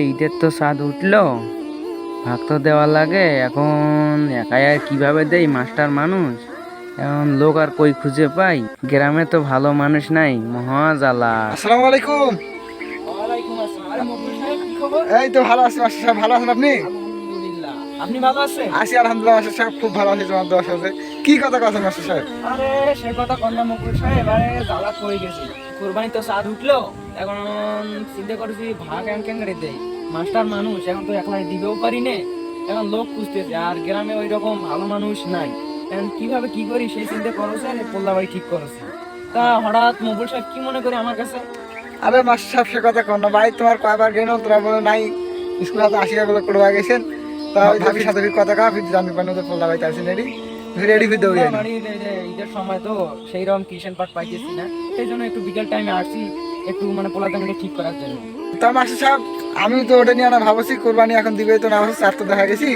ঈদের তো স্বাদ উঠলো, ভাগ তো দেওয়া লাগে। এখন একাই আর কিভাবে দেই, মাস্টার মানুষ। এখন লোক আর কই খুঁজে পাই? গ্রামে তো ভালো মানুষ নাই, মহা জ্বালা। আসসালামু আলাইকুম। ওয়ালাইকুম আসসালাম। আরে মকবুল সাহেব, কি খবর? এই তো ভালো আছি মাস্টার সাহেব, ভালো আছেন আপনি? আলহামদুলিল্লাহ। আপনি ভালো আছেন? আছি আলহামদুলিল্লাহ মাস্টার সাহেব, খুব ভালো আছি তোমার দোয়া আছে। কি কথা কথা মাস্টার সাহেব? আরে সে কথা কন্যা মকবুল সাহেব, আরে জ্বালা পড়ে গেছি। কুরবানি তো স্বাদ উঠলো, এখন চিন্তা করেছি ভাগ কেন করে দেই। মাস্টার মানুষ, এখন তো একলাই দিবেও পারি নে। এখন লোক খুঁজতেছে, আর গ্রামে ওই রকম ভালো মানুষ নাই। এখন কিভাবে কি করি সেই চিন্তা করেছে, পোল্লা বাড়ি ঠিক করেছে। তা হঠাৎ মকবুল সাহেব কি মনে করে আমার কাছে? আরে মাস্টার সাহেব সে কথা কন না ভাই, তোমার কয়বার গেল তোরা বলে নাই স্কুল হাতে আসিয়া বলে করবা গেছেন। তা ওই ভাবির সাথে কথা কা ফির জানি পানো তো পোল্লা ভাই তাইছেন রেডি রেডি ফির দৌড়িয়ে পোল্লা বাড়ির এই যে ঈদের সময় তো সেই রকম কিষেন পাট পাইতেছি না, সেই জন্য একটু বিকেল টাইমে আসছি, একটু মানে পোলা দাঙ্গাটা ঠিক করার জন্য। তা মাস্টার সাহেব আমি তো ওটা নিয়ে না ভাবছি কোরবানি এখন দিবে তো না ভাবছি, চার তো দেখা গেছি।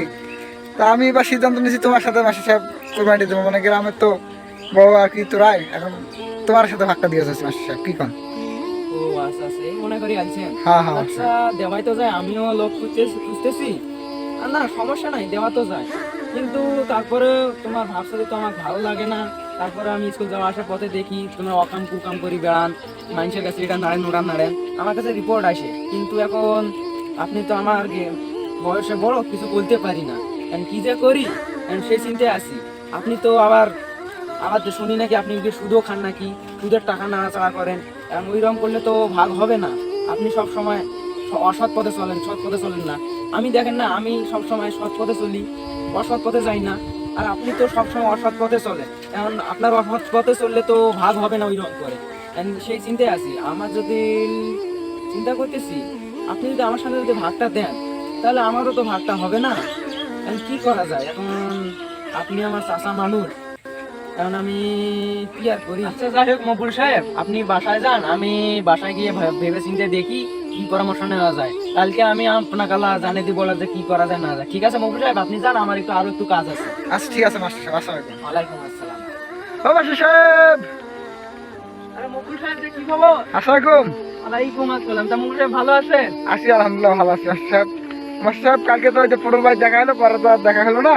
তা আমি এবার সিদ্ধান্ত নিয়েছি তোমার সাথে মাস্টার সাহেব কোরবানি দেবো, মানে গ্রামের তো বড় আর কি তোরাই, এখন তোমার সাথে ভাগটা দিয়েছে মাস্টার সাহেব, কি কন? ও আচ্ছা আচ্ছা, এই মনে করি আছেন। হ্যাঁ হ্যাঁ আচ্ছা, দেওয়াই তো যায়, আমিও লোক খুঁজতেছি। আর না সমস্যা নাই, দেওয়া তো যায়। কিন্তু তারপরে তোমার ভাবসাতে তো আমার ভালো লাগে না। তারপরে আমি স্কুল যাওয়া আসার পথে দেখি তোমার অকাম কুকাম করি বেড়ান, মানুষের কাছে এটা নাড়েন ওটা নাড়েন, আমার কাছে রিপোর্ট আসে। কিন্তু এখন আপনি তো আমার বয়সে বড়, কিছু বলতে পারি না। এখন কি যে করি, এখন সেই চিন্তায় আছি। আপনি তো আবার আবার তো শুনি নাকি আপনি সুদও খান, নাকি সুদের টাকা নাড়াচাড়া করেন। এখন ওইরকম করলে তো ভাগ হবে না। আপনি সব সময় অসৎ পথে চলেন, সৎ পথে চলেন না। আমি দেখেন না, আমি সব সময় সৎ পথে চলি, অসৎ পথে যাই না। আর আপনি তো সবসময় অসৎ পথে চলেন। এখন আপনার অসৎ পথে চললে তো ভাগ হবে না ওইরকম করে। এখন সেই চিন্তায় আছি। আমার যদি চিন্তা করতেছি, আপনি যদি আমার সাথে যদি ভাগটা দেন, তাহলে আমারও তো ভাগটা হবে না। এখন কি করা যায়? এখন আপনি আমার চাচা মানুষ, কারণ আমি কি আর করি। আচ্ছা যাই হোক মকবুল সাহেব, আপনি বাসায় যান, আমি বাসায় গিয়ে ভেবে চিন্তে দেখি কি পরামর্শ নেওয়া যায়। কালকে আমি আপনাকে জানিয়ে দিব যে কি করা যায় না যায়। ঠিক আছে মকবুল সাহেব, আপনি যান, আমার একটু আরো একটু কাজ আছে। আচ্ছা ঠিক আছে মাস্টার সাহেব, আসসালামু আলাইকুম। ওয়ালাইকুম আসসালাম। ও মাস্টার সাহেব, আরে মকবুল সাহেব, যে কি খবর? আসসালামু আলাইকুম। ওয়ালাইকুম আসসালাম। তা মকবুল সাহেব ভালো আছেন? আছি আলহামদুলিল্লাহ ভালো আছি মাস্টার সাহেব। মাস্টার সাহেব কালকে তো ওই যে পটল ভাই দেখা হলো, পরে তো আর দেখা হলো না।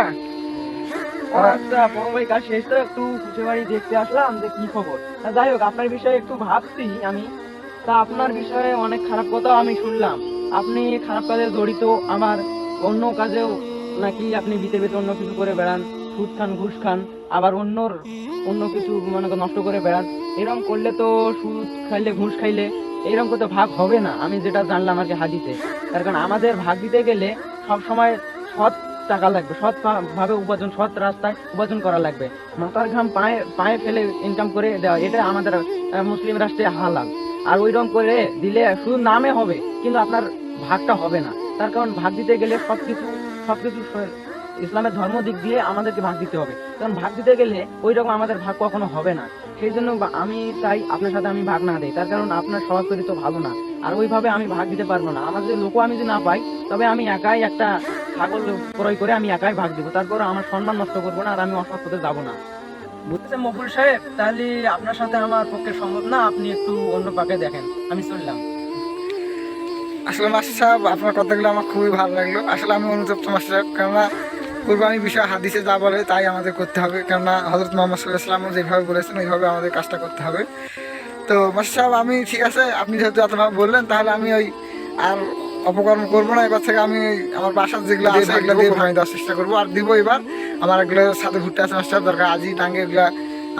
ও আচ্ছা, বড় ভাই কাজ শেষ তো একটু খুশি বাড়ি দেখতে আসলাম যে কি খবর। তা যাই হোক, আপনার বিষয়ে একটু ভাবছি আমি। তা আপনার বিষয়ে অনেক খারাপ কথাও আমি শুনলাম। আপনি খারাপ কাজে জড়িত, আমার অন্য কাজেও নাকি আপনি বিতে বিতে অন্য কিছু করে বেড়ান, সুদ খান, ঘুষ খান, আবার অন্য কিছু মনে করেন নষ্ট করে বেড়ান। এরকম করলে তো সুদ খাইলে, ঘুষ খাইলে এরকম করতে ভাগ হবে না। আমি যেটা জানলাম আর কি হাদিতে, তার কারণ আমাদের ভাগ দিতে গেলে সব সময় সৎ টাকা লাগবে, সৎ ভাবে উপার্জন, সৎ রাস্তায় উপার্জন করা লাগবে। মাথার ঘাম পায়ে পায়ে ফেলে ইনকাম করে দেওয়া, এটা আমাদের মুসলিম রাষ্ট্রে হালাল। আর ওইরকম করে দিলে শুধু নামে হবে, কিন্তু আপনার ভাগটা হবে না। তার কারণ ভাগ দিতে গেলে সবকিছু ইসলামের ধর্ম দিক দিয়ে আমাদেরকে ভাগ দিতে হবে। কারণ ভাগ দিতে গেলে ওই রকম আমাদের ভাগ কখনো হবে না। সেই জন্য আমি চাই আপনার সাথে আমি ভাগ না দেই, তার কারণ আপনার স্বভাব চরিত্র ভালো না। আর ওইভাবে আমি ভাগ দিতে পারবো না। আমাদের লোকও আমি যদি না পাই, তবে আমি একাই একটা ছাগল ক্রয় করে আমি একাই ভাগ দিব। তারপর আমার সম্মান নষ্ট করবো না, আর আমি অসৎ পথে যাবো না। বুঝছেন মকবুল সাহেব? তাহলে আপনার সাথে আমার পক্ষে সম্ভব না, আপনি একটু অন্য পাকে দেখেন, আমি চললাম। আসলে মাস্টার সাহেব আপনার কথাগুলো আমার খুবই ভালো লাগলো। আসলে আমি অনুতপ্ত মাস্টার সাহেব, কেননা কুরবানির বিষয় হাদিসে যা বলে তাই আমাদের করতে হবে। কেননা হযরত মুহাম্মদ সাল্লাল্লাহু আলাইহি ওয়াসাল্লাম যেভাবে বলেছেন ওইভাবে আমাদের কাজটা করতে হবে। তো মাস্টার সাহেব আমি ঠিক আছে, আপনি যেহেতু এতভাবে বললেন, তাহলে আমি ওই আর অপকর্ম করবো না। এবার থেকে আমি আমার বাসার যেগুলো আছে এগুলো দিয়ে ভাঙিয়ে দেওয়ার চেষ্টা করবো, আর দিব। এবার আমার এগুলো সাথে ঘুরতে আসে মাস্টার সাহেব, দরকার আজই টাঙ্গে এগুলা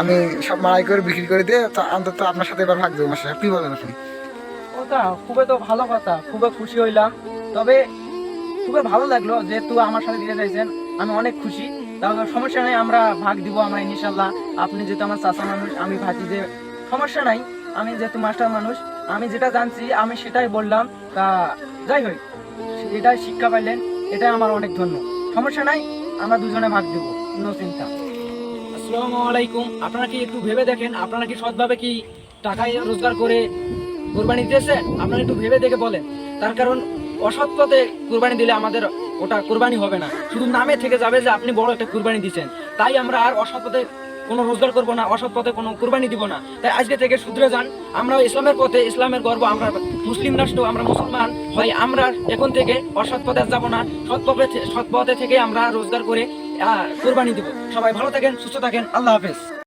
আমি সব মারাই করে বিক্রি করে দিয়ে তো অন্তত আপনার সাথে এবার ভাগ দেবো মাস্টার সাহেব, কি বলেন আপনি? ওটা খুবই তো ভালো কথা, খুবই খুশি হইলাম। তবে খুবই ভালো লাগলো যেহেতু আমার সাথে দিতে চাইছেন, আমি অনেক খুশি। তাহলে সমস্যা নাই, আমরা ভাগ দিব আমরা ইনশাল্লাহ। আপনি যেহেতু আমার চাচা মানুষ, আমি ভাজি যে সমস্যা নাই। আমি যেহেতু মাস্টার মানুষ, আমি যেটা জানছি আমি সেটাই বললাম। তা যাই হোক, এটাই শিক্ষা পাইলেন, এটাই আমার অনেক ধন্য। সমস্যা নাই, আমরা দুজনে ভাগ দিব, নো চিন্তা। আসসালামু আলাইকুম। আপনারা কি একটু ভেবে দেখেন, আপনারা কি সৎভাবে কি টাকায় রোজগার করে কুরবানি দিয়েছেন? আপনারা একটু ভেবে দেখে বলেন। তার কারণ অসৎ পথে কুরবানি দিলে আমাদের ওটা কুরবানি হবে না, শুধু নামে থেকে যাবে যে আপনি বড় একটা কুরবানি দিচ্ছেন। তাই আমরা আর অসৎ পথে কোনো রোজগার করবো না, অসৎ পথে কোনো কুরবানি দিব না। তাই আজকে থেকে শুধরে যান, আমরা ইসলামের পথে, ইসলামের গর্ব, আমরা মুসলিম রাষ্ট্র, আমরা মুসলমান ভাই, আমরা এখন থেকে অসৎ পথে যাব না, সৎ পথে থেকে আমরা রোজগার করে কুরবানি দিব। সবাই ভালো থাকেন, সুস্থ থাকেন, আল্লাহ হাফেজ।